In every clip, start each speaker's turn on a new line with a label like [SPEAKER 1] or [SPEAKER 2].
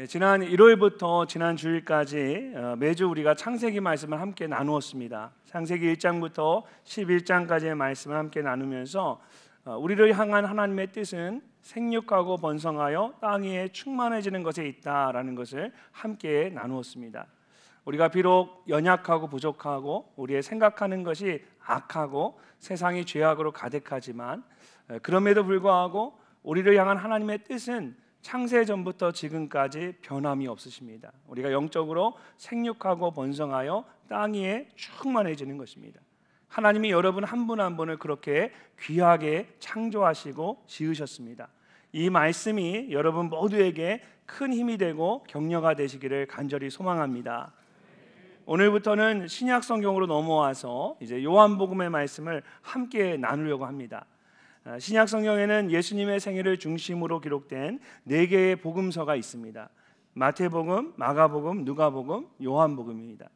[SPEAKER 1] 지난 일요일부터 지난 주일까지 매주 우리가 창세기 말씀을 함께 나누었습니다. 창세기 1장부터 11장까지의 말씀을 함께 나누면서 우리를 향한 하나님의 뜻은 생육하고 번성하여 땅 위에 충만해지는 것에 있다라는 것을 함께 나누었습니다. 우리가 비록 연약하고 부족하고 우리의 생각하는 것이 악하고 세상이 죄악으로 가득하지만 그럼에도 불구하고 우리를 향한 하나님의 뜻은 창세 전부터 지금까지 변함이 없으십니다. 우리가 영적으로 생육하고 번성하여 땅 위에 충만해지는 것입니다. 하나님이 여러분 한 분 한 분을 그렇게 귀하게 창조하시고 지으셨습니다. 이 말씀이 여러분 모두에게 큰 힘이 되고 격려가 되시기를 간절히 소망합니다. 오늘부터는 신약 성경으로 넘어와서 이제 요한복음의 말씀을 함께 나누려고 합니다. 신약 성경에는 예수님의 생애를 중심으로 기록된 4개의 복음서가 있습니다. 마태복음, 마가복음, 누가복음, 요한복음입니다.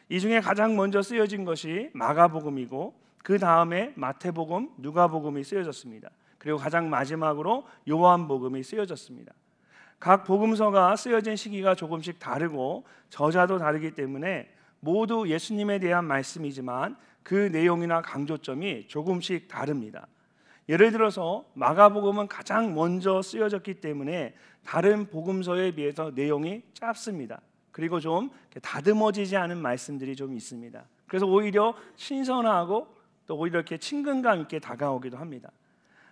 [SPEAKER 1] 이 중에 가장 먼저 쓰여진 것이 마가복음이고 그 다음에 마태복음, 누가복음이 쓰여졌습니다. 그리고 가장 마지막으로 요한복음이 쓰여졌습니다. 각 복음서가 쓰여진 시기가 조금씩 다르고 저자도 다르기 때문에 모두 예수님에 대한 말씀이지만 그 내용이나 강조점이 조금씩 다릅니다. 예를 들어서 마가복음은 가장 먼저 쓰여졌기 때문에 다른 복음서에 비해서 내용이 짧습니다. 그리고 좀 다듬어지지 않은 말씀들이 좀 있습니다. 그래서 오히려 신선하고 또 오히려 이렇게 친근감 있게 다가오기도 합니다.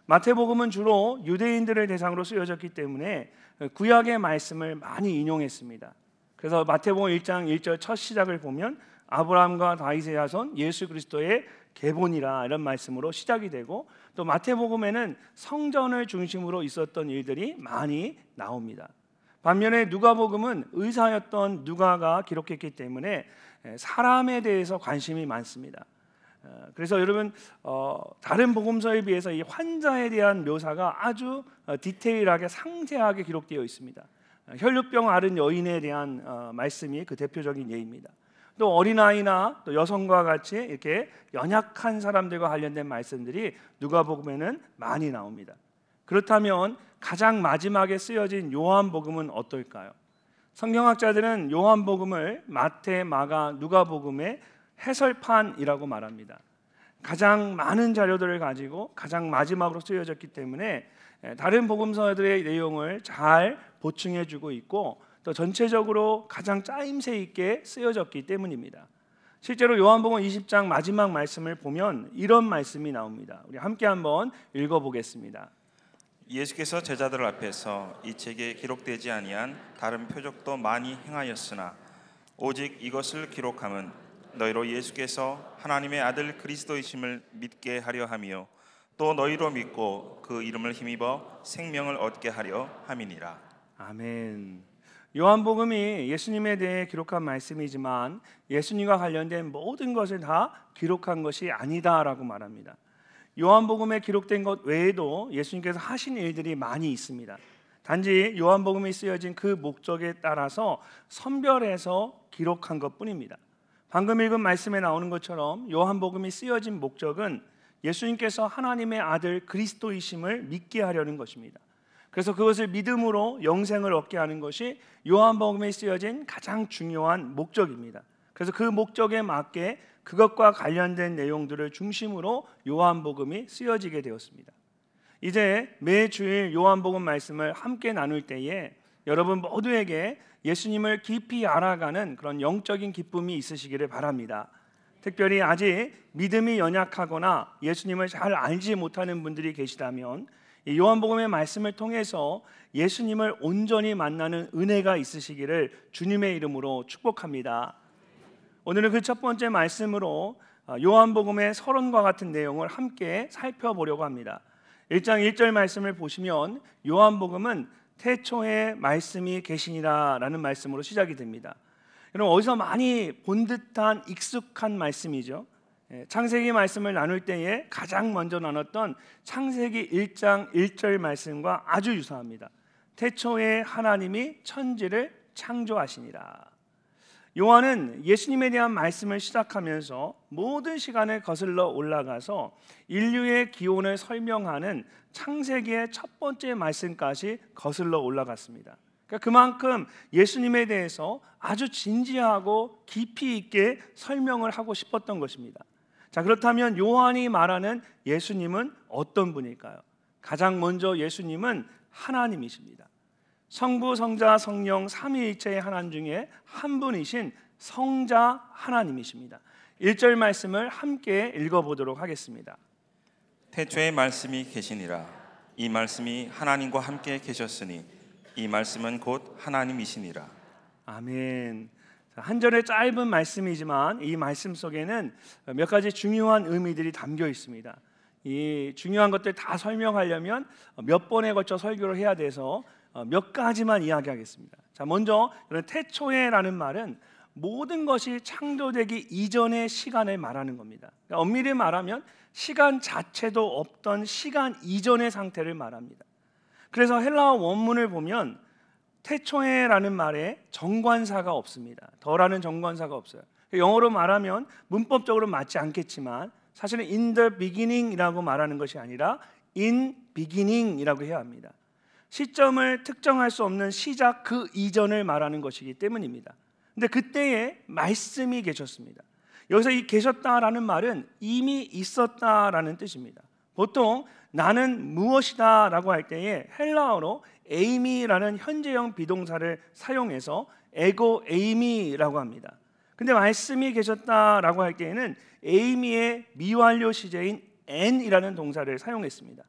[SPEAKER 1] 마태복음은 주로 유대인들을 대상으로 쓰여졌기 때문에 구약의 말씀을 많이 인용했습니다. 그래서 마태복음 1장 1절 첫 시작을 보면 아브라함과 다윗의 자손 예수 그리스도의 계본이라 이런 말씀으로 시작이 되고 또 마태복음에는 성전을 중심으로 있었던 일들이 많이 나옵니다. 반면에 누가복음은 의사였던 누가가 기록했기 때문에 사람에 대해서 관심이 많습니다. 그래서 여러분 다른 복음서에 비해서 이 환자에 대한 묘사가 아주 디테일하게 상세하게 기록되어 있습니다. 혈루병 앓은 여인에 대한 말씀이 그 대표적인 예입니다. 또 어린아이나 또 여성과 같이 이렇게 연약한 사람들과 관련된 말씀들이 누가복음에는 많이 나옵니다. 그렇다면 가장 마지막에 쓰여진 요한복음은 어떨까요? 성경학자들은 요한복음을 마태, 마가, 누가복음의 해설판이라고 말합니다. 가장 많은 자료들을 가지고 가장 마지막으로 쓰여졌기 때문에 다른 복음서들의 내용을 잘 보충해주고 있고 또 전체적으로 가장 짜임새 있게 쓰여졌기 때문입니다. 실제로 요한복음 20장 마지막 말씀을 보면 이런 말씀이 나옵니다. 우리 함께 한번 읽어보겠습니다.
[SPEAKER 2] 예수께서 제자들 앞에서 이 책에 기록되지 아니한 다른 표적도 많이 행하였으나 오직 이것을 기록함은 너희로 예수께서 하나님의 아들 그리스도이심을 믿게 하려 함이요 또 너희로 믿고 그 이름을 힘입어 생명을 얻게 하려 함이니라.
[SPEAKER 1] 아멘. 요한복음이 예수님에 대해 기록한 말씀이지만 예수님과 관련된 모든 것을 다 기록한 것이 아니다라고 말합니다. 요한복음에 기록된 것 외에도 예수님께서 하신 일들이 많이 있습니다. 단지 요한복음이 쓰여진 그 목적에 따라서 선별해서 기록한 것뿐입니다. 방금 읽은 말씀에 나오는 것처럼 요한복음이 쓰여진 목적은 예수님께서 하나님의 아들 그리스도이심을 믿게 하려는 것입니다. 그래서 그것을 믿음으로 영생을 얻게 하는 것이 요한복음에 쓰여진 가장 중요한 목적입니다. 그래서 그 목적에 맞게 그것과 관련된 내용들을 중심으로 요한복음이 쓰여지게 되었습니다. 이제 매주일 요한복음 말씀을 함께 나눌 때에 여러분 모두에게 예수님을 깊이 알아가는 그런 영적인 기쁨이 있으시기를 바랍니다. 특별히 아직 믿음이 연약하거나 예수님을 잘 알지 못하는 분들이 계시다면 이 요한복음의 말씀을 통해서 예수님을 온전히 만나는 은혜가 있으시기를 주님의 이름으로 축복합니다. 오늘은 그 첫 번째 말씀으로 요한복음의 서론과 같은 내용을 함께 살펴보려고 합니다. 1장 1절 말씀을 보시면 요한복음은 태초에 말씀이 계시니라 라는 말씀으로 시작이 됩니다. 여러분 어디서 많이 본 듯한 익숙한 말씀이죠. 창세기 말씀을 나눌 때에 가장 먼저 나눴던 창세기 1장 1절 말씀과 아주 유사합니다. 태초에 하나님이 천지를 창조하시니라. 요한은 예수님에 대한 말씀을 시작하면서 모든 시간을 거슬러 올라가서 인류의 기원을 설명하는 창세기의 첫 번째 말씀까지 거슬러 올라갔습니다. 그러니까 그만큼 예수님에 대해서 아주 진지하고 깊이 있게 설명을 하고 싶었던 것입니다. 자, 그렇다면 요한이 말하는 예수님은 어떤 분일까요? 가장 먼저 예수님은 하나님이십니다. 성부, 성자, 성령 삼위일체의 하나님 중에 한 분이신 성자 하나님이십니다. 1절 말씀을 함께 읽어보도록 하겠습니다.
[SPEAKER 2] 태초에 말씀이 계시니라. 이 말씀이 하나님과 함께 계셨으니 이 말씀은 곧 하나님이시니라.
[SPEAKER 1] 아멘. 한 절의 짧은 말씀이지만 이 말씀 속에는 몇 가지 중요한 의미들이 담겨 있습니다. 이 중요한 것들 다 설명하려면 몇 번에 걸쳐 설교를 해야 돼서 몇 가지만 이야기하겠습니다. 자, 먼저 태초에라는 말은 모든 것이 창조되기 이전의 시간을 말하는 겁니다. 그러니까 엄밀히 말하면 시간 자체도 없던 시간 이전의 상태를 말합니다. 그래서 헬라어 원문을 보면 태초에라는 말에 정관사가 없습니다. 더라는 정관사가 없어요. 영어로 말하면 문법적으로 맞지 않겠지만 사실은 in the beginning이라고 말하는 것이 아니라 in beginning이라고 해야 합니다. 시점을 특정할 수 없는 시작 그 이전을 말하는 것이기 때문입니다. 근데 그때에 말씀이 계셨습니다. 여기서 이 계셨다라는 말은 이미 있었다라는 뜻입니다. 보통 나는 무엇이다 라고 할 때에 헬라어로 에이미라는 현재형 비동사를 사용해서 에고 에이미라고 합니다. 근데 말씀이 계셨다라고 할 때에는 에이미의 미완료 시제인 엔이라는 동사를 사용했습니다.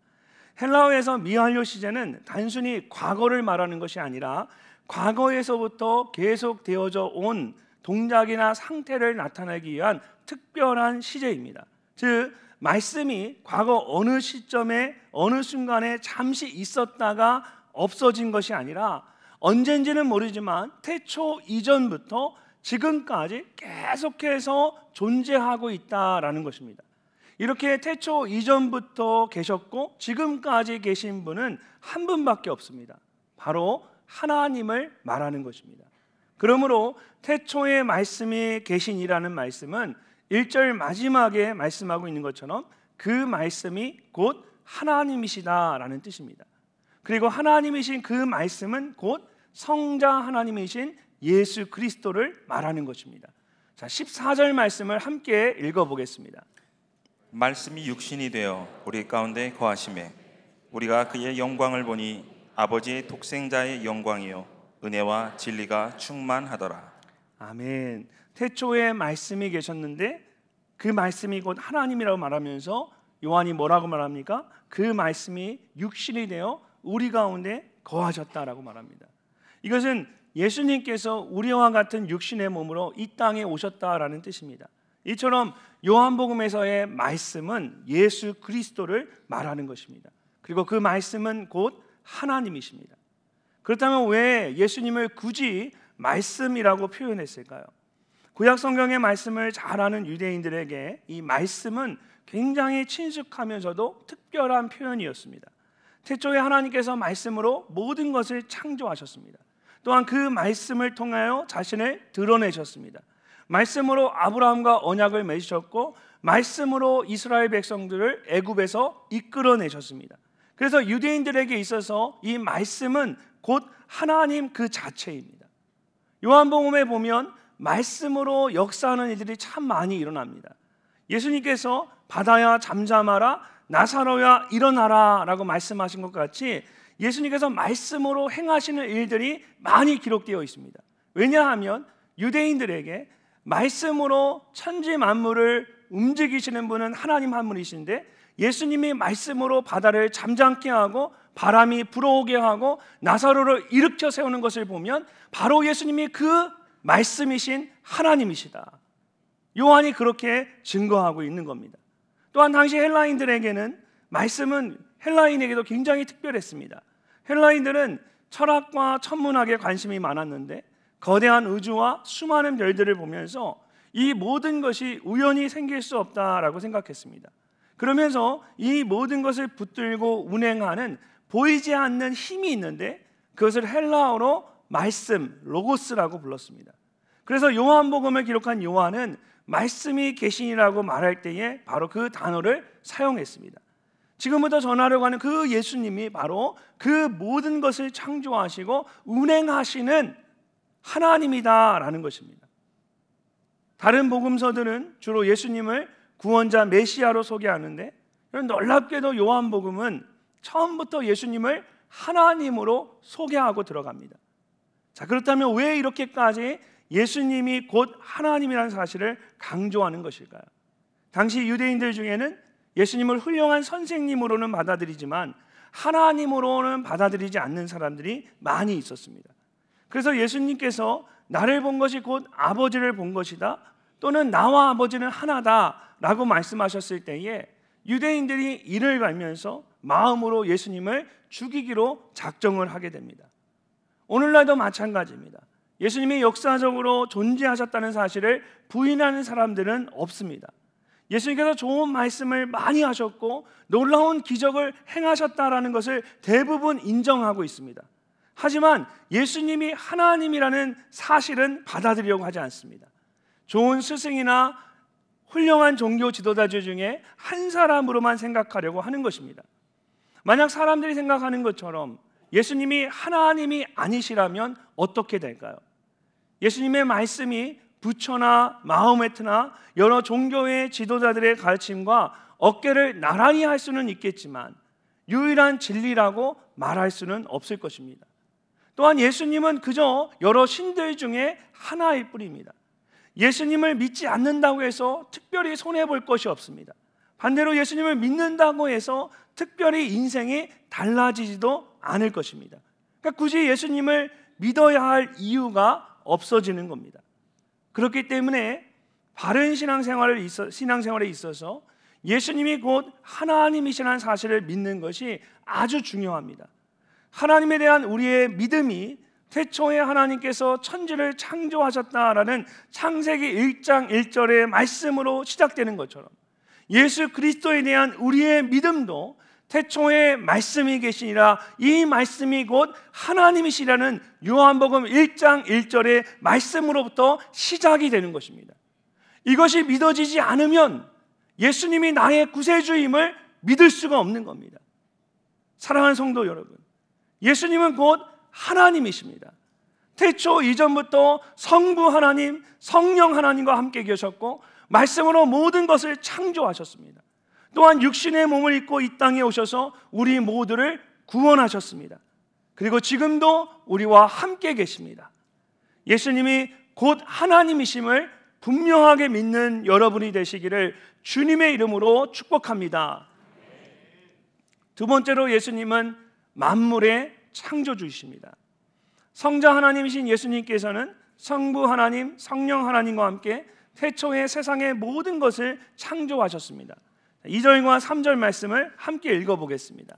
[SPEAKER 1] 헬라어에서 미완료 시제는 단순히 과거를 말하는 것이 아니라 과거에서부터 계속되어져 온 동작이나 상태를 나타내기 위한 특별한 시제입니다. 즉 말씀이 과거 어느 시점에 어느 순간에 잠시 있었다가 없어진 것이 아니라 언젠지는 모르지만 태초 이전부터 지금까지 계속해서 존재하고 있다라는 것입니다. 이렇게 태초 이전부터 계셨고 지금까지 계신 분은 한 분밖에 없습니다. 바로 하나님을 말하는 것입니다. 그러므로 태초에 말씀이 계신이라는 말씀은 1절 마지막에 말씀하고 있는 것처럼 그 말씀이 곧 하나님이시다라는 뜻입니다. 그리고 하나님이신 그 말씀은 곧 성자 하나님이신 예수 그리스도를 말하는 것입니다. 자, 14절 말씀을 함께 읽어보겠습니다.
[SPEAKER 2] 말씀이 육신이 되어 우리 가운데 거하심에 우리가 그의 영광을 보니 아버지의 독생자의 영광이요 은혜와 진리가 충만하더라.
[SPEAKER 1] 아멘. 태초에 말씀이 계셨는데 그 말씀이 곧 하나님이라고 말하면서 요한이 뭐라고 말합니까? 그 말씀이 육신이 되어 우리 가운데 거하셨다라고 말합니다. 이것은 예수님께서 우리와 같은 육신의 몸으로 이 땅에 오셨다라는 뜻입니다. 이처럼 요한복음에서의 말씀은 예수 그리스도를 말하는 것입니다. 그리고 그 말씀은 곧 하나님이십니다. 그렇다면 왜 예수님을 굳이 말씀이라고 표현했을까요? 구약 성경의 말씀을 잘 아는 유대인들에게 이 말씀은 굉장히 친숙하면서도 특별한 표현이었습니다. 태초에 하나님께서 말씀으로 모든 것을 창조하셨습니다. 또한 그 말씀을 통하여 자신을 드러내셨습니다. 말씀으로 아브라함과 언약을 맺으셨고 말씀으로 이스라엘 백성들을 애굽에서 이끌어내셨습니다. 그래서 유대인들에게 있어서 이 말씀은 곧 하나님 그 자체입니다. 요한복음에 보면 말씀으로 역사하는 일들이 참 많이 일어납니다. 예수님께서 바다야 잠잠하라 나사로야 일어나라 라고 말씀하신 것 같이 예수님께서 말씀으로 행하시는 일들이 많이 기록되어 있습니다. 왜냐하면 유대인들에게 말씀으로 천지 만물을 움직이시는 분은 하나님 한 분이신데 예수님이 말씀으로 바다를 잠잠케 하고 바람이 불어오게 하고 나사로를 일으켜 세우는 것을 보면 바로 예수님이 그 말씀이신 하나님이시다. 요한이 그렇게 증거하고 있는 겁니다. 또한 당시 헬라인들에게는 말씀은 헬라인에게도 굉장히 특별했습니다. 헬라인들은 철학과 천문학에 관심이 많았는데 거대한 우주와 수많은 별들을 보면서 이 모든 것이 우연히 생길 수 없다라고 생각했습니다. 그러면서 이 모든 것을 붙들고 운행하는 보이지 않는 힘이 있는데 그것을 헬라어로 말씀, 로고스라고 불렀습니다. 그래서 요한복음을 기록한 요한은 말씀이 계시니라고 말할 때에 바로 그 단어를 사용했습니다. 지금부터 전하려고 하는 그 예수님이 바로 그 모든 것을 창조하시고 운행하시는 하나님이다라는 것입니다. 다른 복음서들은 주로 예수님을 구원자 메시아로 소개하는데, 놀랍게도 요한복음은 처음부터 예수님을 하나님으로 소개하고 들어갑니다. 자, 그렇다면 왜 이렇게까지 예수님이 곧 하나님이라는 사실을 강조하는 것일까요? 당시 유대인들 중에는 예수님을 훌륭한 선생님으로는 받아들이지만 하나님으로는 받아들이지 않는 사람들이 많이 있었습니다. 그래서 예수님께서 나를 본 것이 곧 아버지를 본 것이다, 또는 나와 아버지는 하나다 라고 말씀하셨을 때에 유대인들이 이를 갈면서 마음으로 예수님을 죽이기로 작정을 하게 됩니다. 오늘날도 마찬가지입니다. 예수님이 역사적으로 존재하셨다는 사실을 부인하는 사람들은 없습니다. 예수님께서 좋은 말씀을 많이 하셨고 놀라운 기적을 행하셨다라는 것을 대부분 인정하고 있습니다. 하지만 예수님이 하나님이라는 사실은 받아들이려고 하지 않습니다. 좋은 스승이나 훌륭한 종교 지도자들 중에 한 사람으로만 생각하려고 하는 것입니다. 만약 사람들이 생각하는 것처럼 예수님이 하나님이 아니시라면 어떻게 될까요? 예수님의 말씀이 부처나 마호메트나 여러 종교의 지도자들의 가르침과 어깨를 나란히 할 수는 있겠지만 유일한 진리라고 말할 수는 없을 것입니다. 또한 예수님은 그저 여러 신들 중에 하나일 뿐입니다. 예수님을 믿지 않는다고 해서 특별히 손해볼 것이 없습니다. 반대로 예수님을 믿는다고 해서 특별히 인생이 달라지지도 않을 것입니다. 그러니까 굳이 예수님을 믿어야 할 이유가 없어지는 겁니다. 그렇기 때문에 바른 신앙생활에 있어서 예수님이 곧 하나님이시라는 사실을 믿는 것이 아주 중요합니다. 하나님에 대한 우리의 믿음이 태초에 하나님께서 천지를 창조하셨다라는 창세기 1장 1절의 말씀으로 시작되는 것처럼 예수 그리스도에 대한 우리의 믿음도 태초에 말씀이 계시니라 이 말씀이 곧 하나님이시라는 요한복음 1장 1절의 말씀으로부터 시작이 되는 것입니다. 이것이 믿어지지 않으면 예수님이 나의 구세주임을 믿을 수가 없는 겁니다. 사랑하는 성도 여러분, 예수님은 곧 하나님이십니다. 태초 이전부터 성부 하나님, 성령 하나님과 함께 계셨고 말씀으로 모든 것을 창조하셨습니다. 또한 육신의 몸을 입고 이 땅에 오셔서 우리 모두를 구원하셨습니다. 그리고 지금도 우리와 함께 계십니다. 예수님이 곧 하나님이심을 분명하게 믿는 여러분이 되시기를 주님의 이름으로 축복합니다. 두 번째로 예수님은 만물의 창조주이십니다. 성자 하나님이신 예수님께서는 성부 하나님, 성령 하나님과 함께 태초에 세상의 모든 것을 창조하셨습니다. 2절과 3절 말씀을 함께 읽어보겠습니다.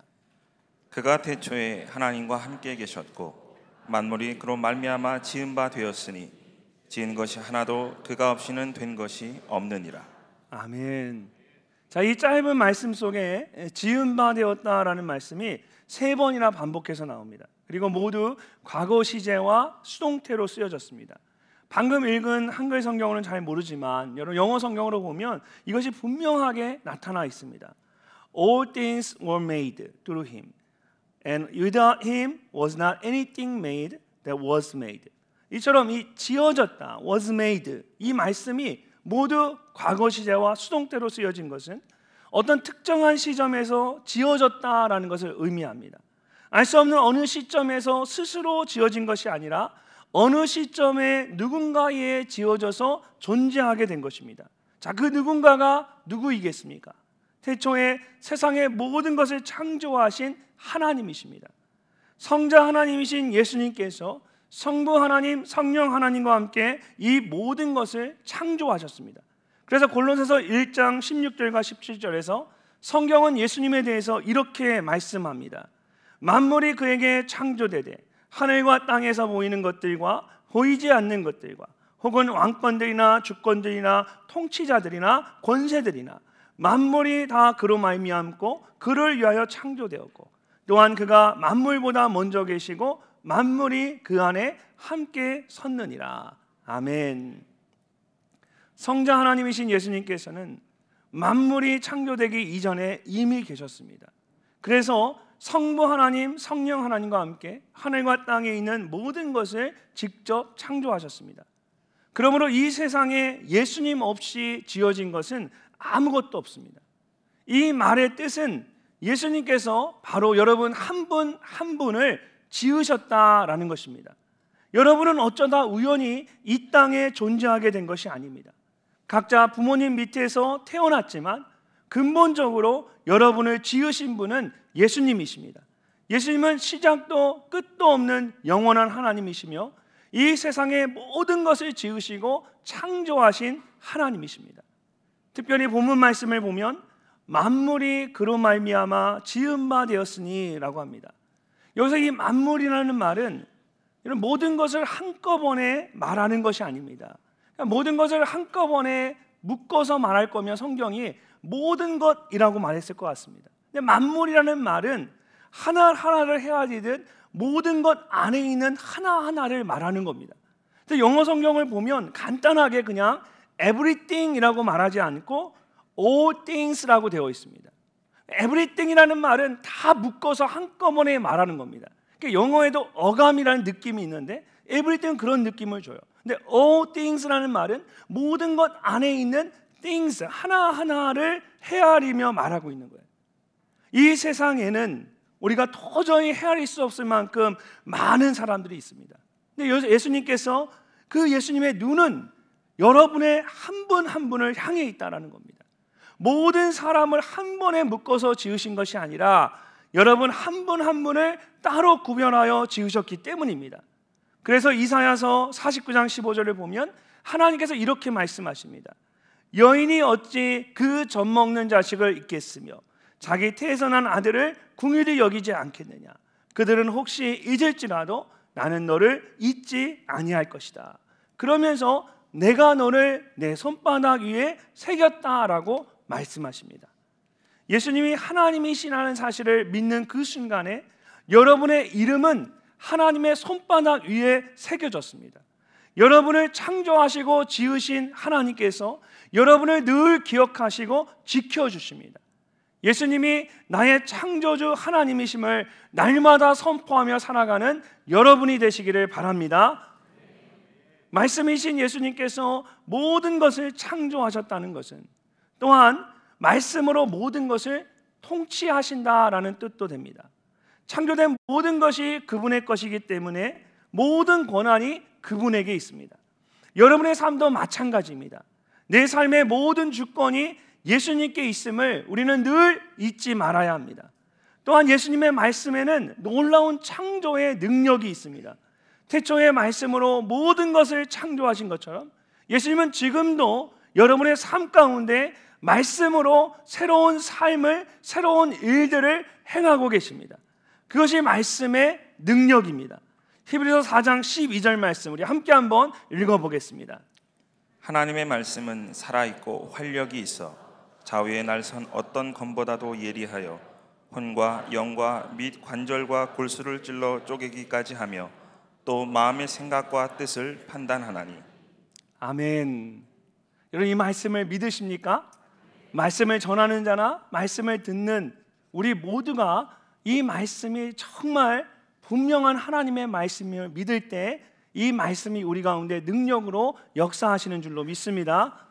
[SPEAKER 2] 그가 태초에 하나님과 함께 계셨고 만물이 그로 말미암아 지은 바 되었으니 지은 것이 하나도 그가 없이는 된 것이 없느니라.
[SPEAKER 1] 아멘. 자, 이 짧은 말씀 속에 지은 바 되었다라는 말씀이 3번이나 반복해서 나옵니다. 그리고 모두 과거 시제와 수동태로 쓰여졌습니다. 방금 읽은 한글 성경으로는 잘 모르지만 여러분 영어 성경으로 보면 이것이 분명하게 나타나 있습니다. All things were made through him, and without him was not anything made that was made. 이처럼 이 지어졌다, was made, 이 말씀이 모두 과거 시제와 수동태로 쓰여진 것은 어떤 특정한 시점에서 지어졌다라는 것을 의미합니다. 알 수 없는 어느 시점에서 스스로 지어진 것이 아니라 어느 시점에 누군가에 지어져서 존재하게 된 것입니다. 자, 그 누군가가 누구이겠습니까? 태초에 세상의 모든 것을 창조하신 하나님이십니다. 성자 하나님이신 예수님께서 성부 하나님, 성령 하나님과 함께 이 모든 것을 창조하셨습니다. 그래서 골로새서 1장 16절과 17절에서 성경은 예수님에 대해서 이렇게 말씀합니다. 만물이 그에게 창조되되 하늘과 땅에서 보이는 것들과 보이지 않는 것들과 혹은 왕권들이나 주권들이나 통치자들이나 권세들이나 만물이 다 그로 말미암고 그를 위하여 창조되었고 또한 그가 만물보다 먼저 계시고 만물이 그 안에 함께 섰느니라. 아멘. 성자 하나님이신 예수님께서는 만물이 창조되기 이전에 이미 계셨습니다. 그래서 성부 하나님, 성령 하나님과 함께 하늘과 땅에 있는 모든 것을 직접 창조하셨습니다. 그러므로 이 세상에 예수님 없이 지어진 것은 아무것도 없습니다. 이 말의 뜻은 예수님께서 바로 여러분 한 분 한 분을 지으셨다라는 것입니다. 여러분은 어쩌다 우연히 이 땅에 존재하게 된 것이 아닙니다. 각자 부모님 밑에서 태어났지만 근본적으로 여러분을 지으신 분은 예수님이십니다. 예수님은 시작도 끝도 없는 영원한 하나님이시며 이 세상의 모든 것을 지으시고 창조하신 하나님이십니다. 특별히 본문 말씀을 보면 만물이 그로 말미암아 지은 바 되었으니 라고 합니다. 여기서 이 만물이라는 말은 이런 모든 것을 한꺼번에 말하는 것이 아닙니다. 모든 것을 한꺼번에 묶어서 말할 거면 성경이 모든 것이라고 말했을 것 같습니다. 근데 만물이라는 말은 하나하나를 헤아리듯 모든 것 안에 있는 하나하나를 말하는 겁니다. 영어 성경을 보면 간단하게 그냥 everything이라고 말하지 않고 all things라고 되어 있습니다. everything이라는 말은 다 묶어서 한꺼번에 말하는 겁니다. 그러니까 영어에도 어감이라는 느낌이 있는데 everything은 그런 느낌을 줘요. 근데 all things라는 말은 모든 것 안에 있는 things 하나하나를 헤아리며 말하고 있는 거예요. 이 세상에는 우리가 도저히 헤아릴 수 없을 만큼 많은 사람들이 있습니다. 근데 예수님께서 그 예수님의 눈은 여러분의 한 분 한 분을 향해 있다라는 겁니다. 모든 사람을 한 번에 묶어서 지으신 것이 아니라 여러분 한 분 한 분을 따로 구별하여 지으셨기 때문입니다. 그래서 이사야서 49장 15절을 보면 하나님께서 이렇게 말씀하십니다. 여인이 어찌 그 젖 먹는 자식을 잊겠으며 자기 태에서 난 아들을 긍휼히 여기지 않겠느냐. 그들은 혹시 잊을지라도 나는 너를 잊지 아니할 것이다. 그러면서 내가 너를 내 손바닥 위에 새겼다라고 말씀하십니다. 예수님이 하나님이시라는 사실을 믿는 그 순간에 여러분의 이름은 하나님의 손바닥 위에 새겨졌습니다. 여러분을 창조하시고 지으신 하나님께서 여러분을 늘 기억하시고 지켜주십니다. 예수님이 나의 창조주 하나님이심을 날마다 선포하며 살아가는 여러분이 되시기를 바랍니다. 말씀이신 예수님께서 모든 것을 창조하셨다는 것은 또한 말씀으로 모든 것을 통치하신다라는 뜻도 됩니다. 창조된 모든 것이 그분의 것이기 때문에 모든 권한이 그분에게 있습니다. 여러분의 삶도 마찬가지입니다. 내 삶의 모든 주권이 예수님께 있음을 우리는 늘 잊지 말아야 합니다. 또한 예수님의 말씀에는 놀라운 창조의 능력이 있습니다. 태초의 말씀으로 모든 것을 창조하신 것처럼 예수님은 지금도 여러분의 삶 가운데 말씀으로 새로운 삶을, 새로운 일들을 행하고 계십니다. 그것이 말씀의 능력입니다. 히브리서 4장 12절 말씀 우리 함께 한번 읽어보겠습니다.
[SPEAKER 2] 하나님의 말씀은 살아있고 활력이 있어 좌우의 날선 어떤 검보다도 예리하여 혼과 영과 및 관절과 골수를 찔러 쪼개기까지 하며 또 마음의 생각과 뜻을 판단하나니.
[SPEAKER 1] 아멘. 여러분 이 말씀을 믿으십니까? 말씀을 전하는 자나 말씀을 듣는 우리 모두가 이 말씀이 정말 분명한 하나님의 말씀을 믿을 때 이 말씀이 우리 가운데 능력으로 역사하시는 줄로 믿습니다.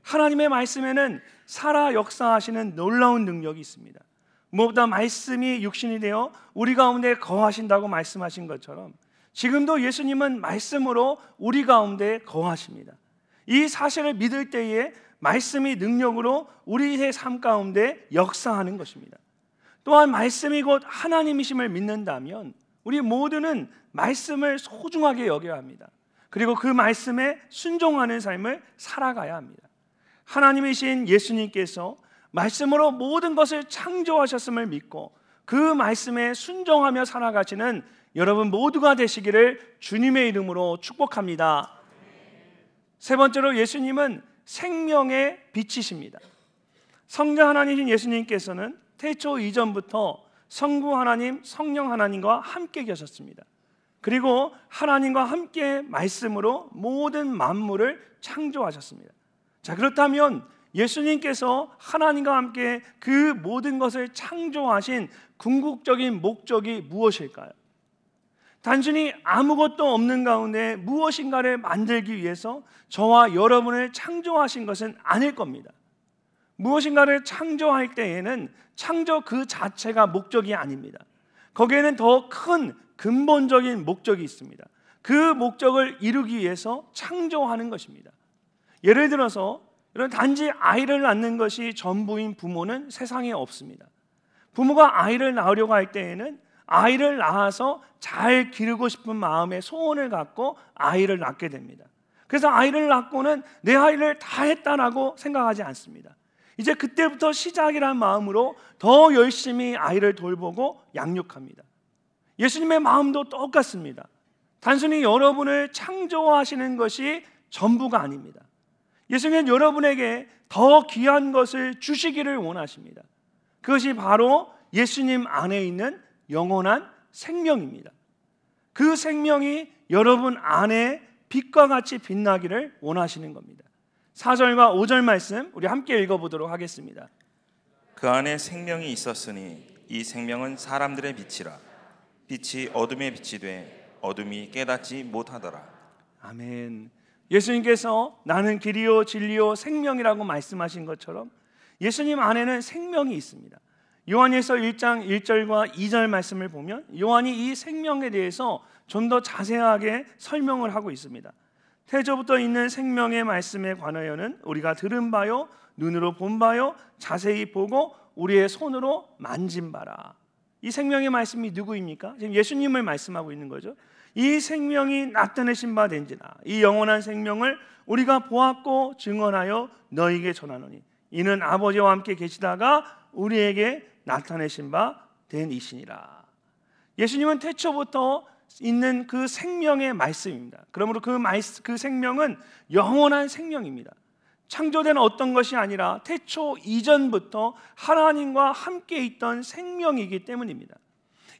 [SPEAKER 1] 하나님의 말씀에는 살아 역사하시는 놀라운 능력이 있습니다. 무엇보다 말씀이 육신이 되어 우리 가운데 거하신다고 말씀하신 것처럼 지금도 예수님은 말씀으로 우리 가운데 거하십니다. 이 사실을 믿을 때에 말씀이 능력으로 우리의 삶 가운데 역사하는 것입니다. 또한 말씀이 곧 하나님이심을 믿는다면 우리 모두는 말씀을 소중하게 여겨야 합니다. 그리고 그 말씀에 순종하는 삶을 살아가야 합니다. 하나님이신 예수님께서 말씀으로 모든 것을 창조하셨음을 믿고 그 말씀에 순종하며 살아가시는 여러분 모두가 되시기를 주님의 이름으로 축복합니다. 세 번째로 예수님은 생명의 빛이십니다. 성자 하나님이신 예수님께서는 태초 이전부터 성부 하나님, 성령 하나님과 함께 계셨습니다. 그리고 하나님과 함께 말씀으로 모든 만물을 창조하셨습니다. 자, 그렇다면 예수님께서 하나님과 함께 그 모든 것을 창조하신 궁극적인 목적이 무엇일까요? 단순히 아무것도 없는 가운데 무엇인가를 만들기 위해서 저와 여러분을 창조하신 것은 아닐 겁니다. 무엇인가를 창조할 때에는 창조 그 자체가 목적이 아닙니다. 거기에는 더 큰 근본적인 목적이 있습니다. 그 목적을 이루기 위해서 창조하는 것입니다. 예를 들어서 단지 아이를 낳는 것이 전부인 부모는 세상에 없습니다. 부모가 아이를 낳으려고 할 때에는 아이를 낳아서 잘 기르고 싶은 마음의 소원을 갖고 아이를 낳게 됩니다. 그래서 아이를 낳고는 내 아이를 다 했다라고 생각하지 않습니다. 이제 그때부터 시작이라는 마음으로 더 열심히 아이를 돌보고 양육합니다. 예수님의 마음도 똑같습니다. 단순히 여러분을 창조하시는 것이 전부가 아닙니다. 예수님은 여러분에게 더 귀한 것을 주시기를 원하십니다. 그것이 바로 예수님 안에 있는 영원한 생명입니다. 그 생명이 여러분 안에 빛과 같이 빛나기를 원하시는 겁니다. 4절과 5절 말씀 우리 함께 읽어보도록 하겠습니다.
[SPEAKER 2] 그 안에 생명이 있었으니 이 생명은 사람들의 빛이라. 빛이 어둠의 빛이 돼 어둠이 깨닫지 못하더라.
[SPEAKER 1] 아멘. 예수님께서 나는 길이요 진리요 생명이라고 말씀하신 것처럼 예수님 안에는 생명이 있습니다. 요한일서 1장 1절과 2절 말씀을 보면 요한이 이 생명에 대해서 좀 더 자세하게 설명을 하고 있습니다. 태초부터 있는 생명의 말씀에 관하여는 우리가 들은 바요 눈으로 본 바요 자세히 보고 우리의 손으로 만진 바라. 이 생명의 말씀이 누구입니까? 지금 예수님을 말씀하고 있는 거죠. 이 생명이 나타내신 바 된지라. 이 영원한 생명을 우리가 보았고 증언하여 너희에게 전하노니 이는 아버지와 함께 계시다가 우리에게 나타내신 바 된 이시니라. 예수님은 태초부터 있는 그 생명의 말씀입니다. 그러므로 그 생명은 영원한 생명입니다. 창조된 어떤 것이 아니라 태초 이전부터 하나님과 함께 있던 생명이기 때문입니다.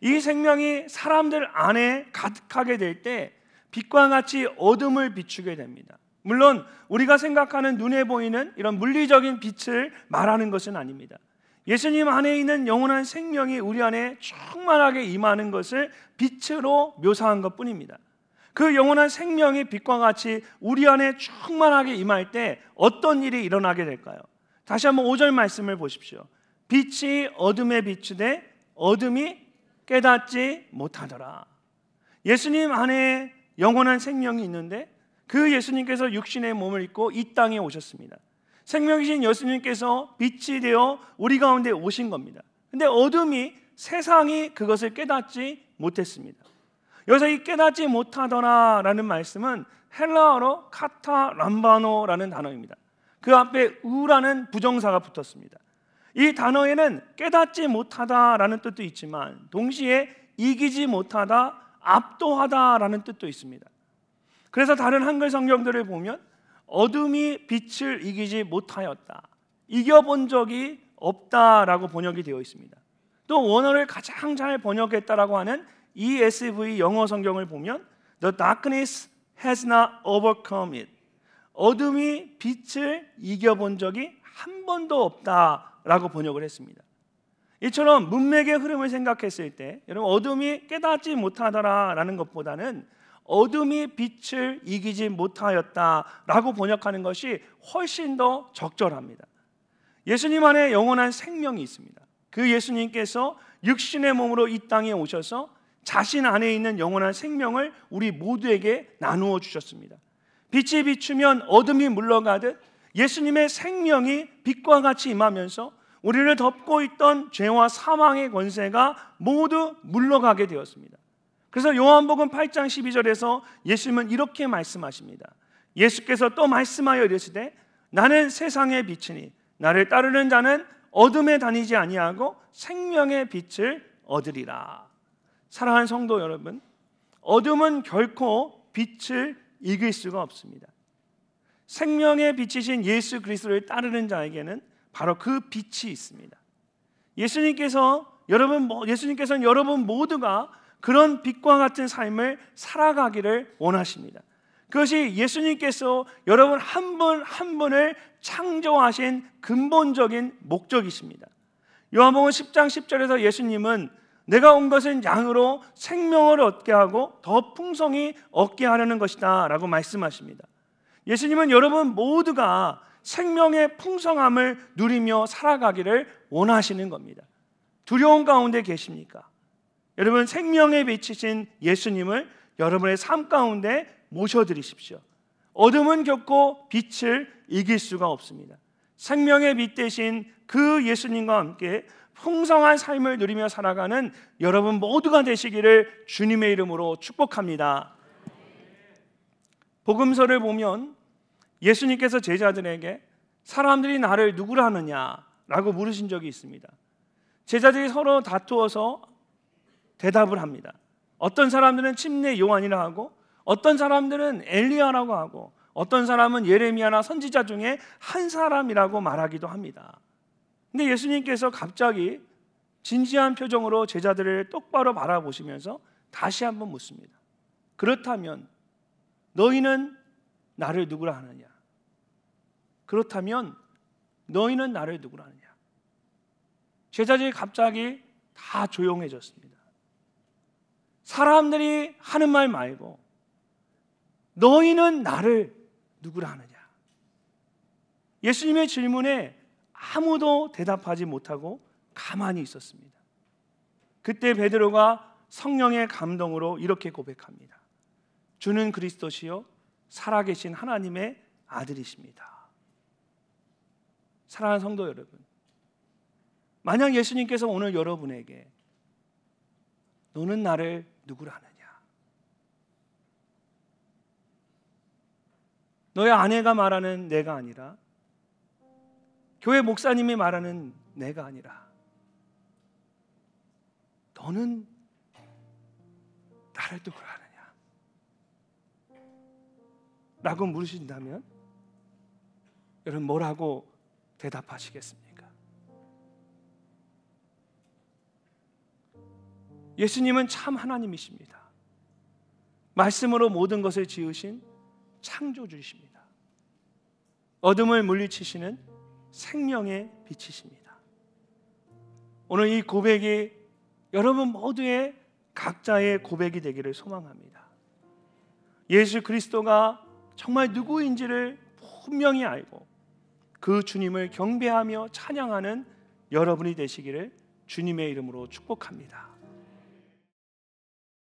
[SPEAKER 1] 이 생명이 사람들 안에 가득하게 될 때 빛과 같이 어둠을 비추게 됩니다. 물론 우리가 생각하는 눈에 보이는 이런 물리적인 빛을 말하는 것은 아닙니다. 예수님 안에 있는 영원한 생명이 우리 안에 충만하게 임하는 것을 빛으로 묘사한 것뿐입니다. 그 영원한 생명이 빛과 같이 우리 안에 충만하게 임할 때 어떤 일이 일어나게 될까요? 다시 한번 5절 말씀을 보십시오. 빛이 어둠에 비추되 어둠이 깨닫지 못하더라. 예수님 안에 영원한 생명이 있는데 그 예수님께서 육신의 몸을 입고 이 땅에 오셨습니다. 생명이신 예수님께서 빛이 되어 우리 가운데 오신 겁니다. 근데 어둠이 세상이 그것을 깨닫지 못했습니다. 여기서 이 깨닫지 못하더라 라는 말씀은 헬라어로 카타람바노라는 단어입니다. 그 앞에 우라는 부정사가 붙었습니다. 이 단어에는 깨닫지 못하다라는 뜻도 있지만 동시에 이기지 못하다, 압도하다라는 뜻도 있습니다. 그래서 다른 한글 성경들을 보면 어둠이 빛을 이기지 못하였다, 이겨본 적이 없다라고 번역이 되어 있습니다. 또 원어를 가장 잘 번역했다라고 하는 ESV 영어 성경을 보면 The darkness has not overcome it, 어둠이 빛을 이겨본 적이 한 번도 없다라고 번역을 했습니다. 이처럼 문맥의 흐름을 생각했을 때 여러분 어둠이 깨닫지 못하더라라는 것보다는 어둠이 빛을 이기지 못하였다라고 번역하는 것이 훨씬 더 적절합니다. 예수님 안에 영원한 생명이 있습니다. 그 예수님께서 육신의 몸으로 이 땅에 오셔서 자신 안에 있는 영원한 생명을 우리 모두에게 나누어 주셨습니다. 빛이 비추면 어둠이 물러가듯 예수님의 생명이 빛과 같이 임하면서 우리를 덮고 있던 죄와 사망의 권세가 모두 물러가게 되었습니다. 그래서 요한복음 8장 12절에서 예수님은 이렇게 말씀하십니다. 예수께서 또 말씀하여 이르시되 나는 세상의 빛이니 나를 따르는 자는 어둠에 다니지 아니하고 생명의 빛을 얻으리라. 사랑하는 성도 여러분, 어둠은 결코 빛을 이길 수가 없습니다. 생명의 빛이신 예수 그리스도를 따르는 자에게는 바로 그 빛이 있습니다. 예수님께서는 여러분 모두가 그런 빛과 같은 삶을 살아가기를 원하십니다. 그것이 예수님께서 여러분 한 분 한 분을 창조하신 근본적인 목적이십니다. 요한복음 10장 10절에서 예수님은 내가 온 것은 양으로 생명을 얻게 하고 더 풍성히 얻게 하려는 것이다 라고 말씀하십니다. 예수님은 여러분 모두가 생명의 풍성함을 누리며 살아가기를 원하시는 겁니다. 두려움 가운데 계십니까? 여러분 생명의 빛이신 예수님을 여러분의 삶 가운데 모셔드리십시오. 어둠은 결코 빛을 이길 수가 없습니다. 생명의 빛 대신 그 예수님과 함께 풍성한 삶을 누리며 살아가는 여러분 모두가 되시기를 주님의 이름으로 축복합니다. 복음서를 보면 예수님께서 제자들에게 사람들이 나를 누구라 하느냐라고 물으신 적이 있습니다. 제자들이 서로 다투어서 대답을 합니다. 어떤 사람들은 침례 요한이라 하고 어떤 사람들은 엘리야라고 하고 어떤 사람은 예레미야나 선지자 중에 한 사람이라고 말하기도 합니다. 근데 예수님께서 갑자기 진지한 표정으로 제자들을 똑바로 바라보시면서 다시 한번 묻습니다. 그렇다면 너희는 나를 누구라 하느냐? 그렇다면 너희는 나를 누구라 하느냐? 제자들이 갑자기 다 조용해졌습니다. 사람들이 하는 말 말고 너희는 나를 누구라 하느냐? 예수님의 질문에 아무도 대답하지 못하고 가만히 있었습니다. 그때 베드로가 성령의 감동으로 이렇게 고백합니다. 주는 그리스도시요 살아계신 하나님의 아들이십니다. 사랑하는 성도 여러분, 만약 예수님께서 오늘 여러분에게 너는 나를 누구라 하느냐? 너의 아내가 말하는 내가 아니라 교회 목사님이 말하는 내가 아니라 너는 나를 누구라 하느냐? 라고 물으신다면 여러분 뭐라고 대답하시겠습니까? 예수님은 참 하나님이십니다. 말씀으로 모든 것을 지으신 창조주이십니다. 어둠을 물리치시는 생명의 빛이십니다. 오늘 이 고백이 여러분 모두의 각자의 고백이 되기를 소망합니다. 예수 그리스도가 정말 누구인지를 분명히 알고 그 주님을 경배하며 찬양하는 여러분이 되시기를 주님의 이름으로 축복합니다.